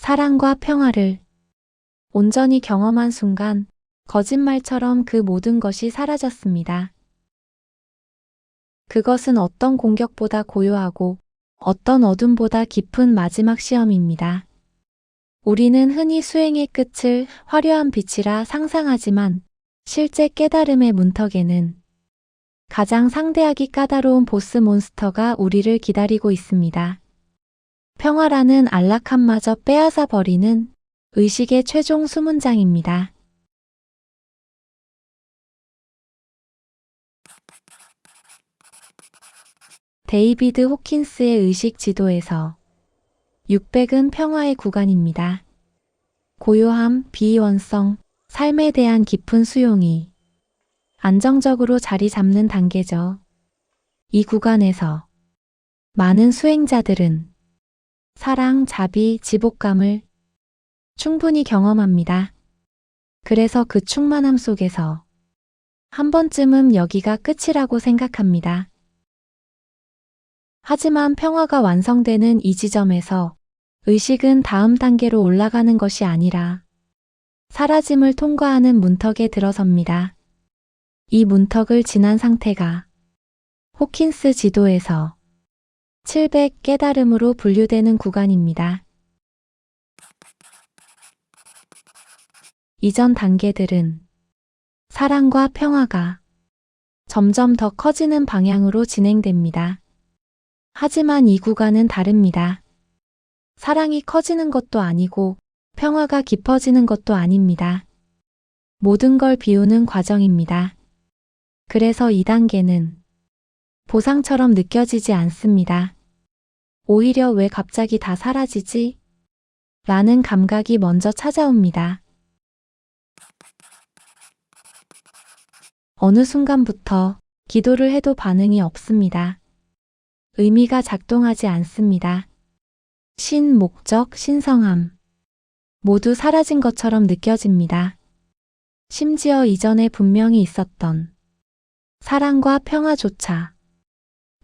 사랑과 평화를 온전히 경험한 순간 거짓말처럼 그 모든 것이 사라졌습니다. 그것은 어떤 공격보다 고요하고 어떤 어둠보다 깊은 마지막 시험입니다. 우리는 흔히 수행의 끝을 화려한 빛이라 상상하지만 실제 깨달음의 문턱에는 가장 상대하기 까다로운 보스 몬스터가 우리를 기다리고 있습니다. 평화라는 안락함마저 빼앗아 버리는 의식의 최종 수문장입니다. 데이비드 호킨스의 의식 지도에서 600은 평화의 구간입니다. 고요함, 비이원성, 삶에 대한 깊은 수용이 안정적으로 자리 잡는 단계죠. 이 구간에서 많은 수행자들은 사랑, 자비, 지복감을 충분히 경험합니다. 그래서 그 충만함 속에서 한 번쯤은 여기가 끝이라고 생각합니다. 하지만 평화가 완성되는 이 지점에서 의식은 다음 단계로 올라가는 것이 아니라 사라짐을 통과하는 문턱에 들어섭니다. 이 문턱을 지난 상태가 호킨스 지도에서 700 깨달음으로 분류되는 구간입니다. 이전 단계들은 사랑과 평화가 점점 더 커지는 방향으로 진행됩니다. 하지만 이 구간은 다릅니다. 사랑이 커지는 것도 아니고 평화가 깊어지는 것도 아닙니다. 모든 걸 비우는 과정입니다. 그래서 이 단계는 보상처럼 느껴지지 않습니다. 오히려 왜 갑자기 다 사라지지? 라는 감각이 먼저 찾아옵니다. 어느 순간부터 기도를 해도 반응이 없습니다. 의미가 작동하지 않습니다. 신, 목적, 신성함 모두 사라진 것처럼 느껴집니다. 심지어 이전에 분명히 있었던 사랑과 평화조차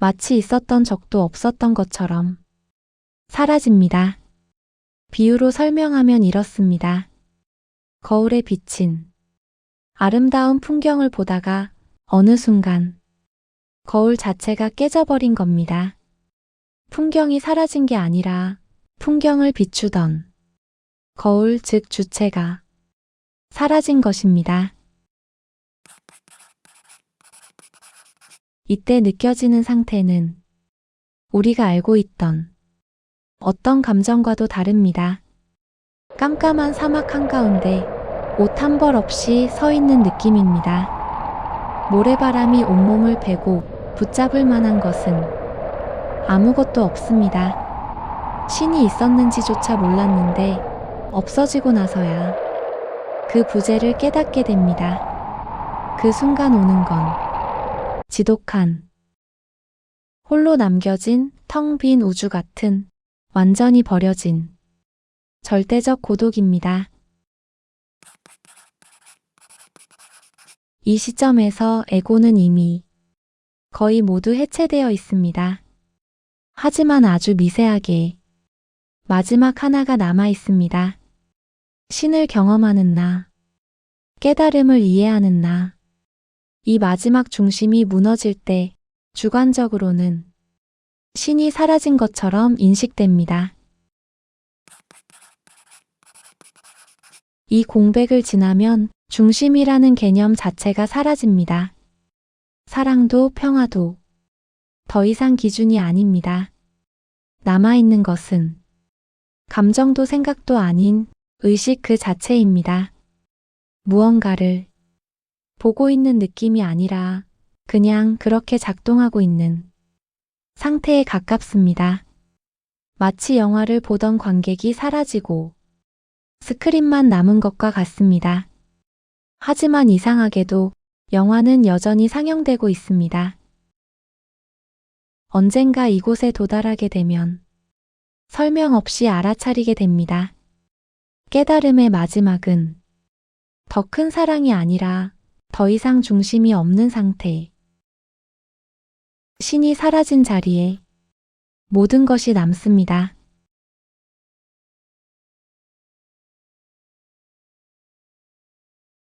마치 있었던 적도 없었던 것처럼 사라집니다. 비유로 설명하면 이렇습니다. 거울에 비친 아름다운 풍경을 보다가 어느 순간 거울 자체가 깨져버린 겁니다. 풍경이 사라진 게 아니라 풍경을 비추던 거울, 즉 주체가 사라진 것입니다. 이때 느껴지는 상태는 우리가 알고 있던 어떤 감정과도 다릅니다. 깜깜한 사막 한가운데 옷 한 벌 없이 서 있는 느낌입니다. 모래바람이 온몸을 베고 붙잡을 만한 것은 아무것도 없습니다. 신이 있었는지조차 몰랐는데 없어지고 나서야 그 부재를 깨닫게 됩니다. 그 순간 오는 건 지독한, 홀로 남겨진 텅 빈 우주 같은 완전히 버려진 절대적 고독입니다. 이 시점에서 에고는 이미 거의 모두 해체되어 있습니다. 하지만 아주 미세하게 마지막 하나가 남아 있습니다. 신을 경험하는 나, 깨달음을 이해하는 나. 이 마지막 중심이 무너질 때 주관적으로는 신이 사라진 것처럼 인식됩니다. 이 공백을 지나면 중심이라는 개념 자체가 사라집니다. 사랑도 평화도 더 이상 기준이 아닙니다. 남아있는 것은 감정도 생각도 아닌 의식 그 자체입니다. 무언가를 보고 있는 느낌이 아니라 그냥 그렇게 작동하고 있는 상태에 가깝습니다. 마치 영화를 보던 관객이 사라지고 스크린만 남은 것과 같습니다. 하지만 이상하게도 영화는 여전히 상영되고 있습니다. 언젠가 이곳에 도달하게 되면 설명 없이 알아차리게 됩니다. 깨달음의 마지막은 더 큰 사랑이 아니라 더 이상 중심이 없는 상태. 신이 사라진 자리에 모든 것이 남습니다.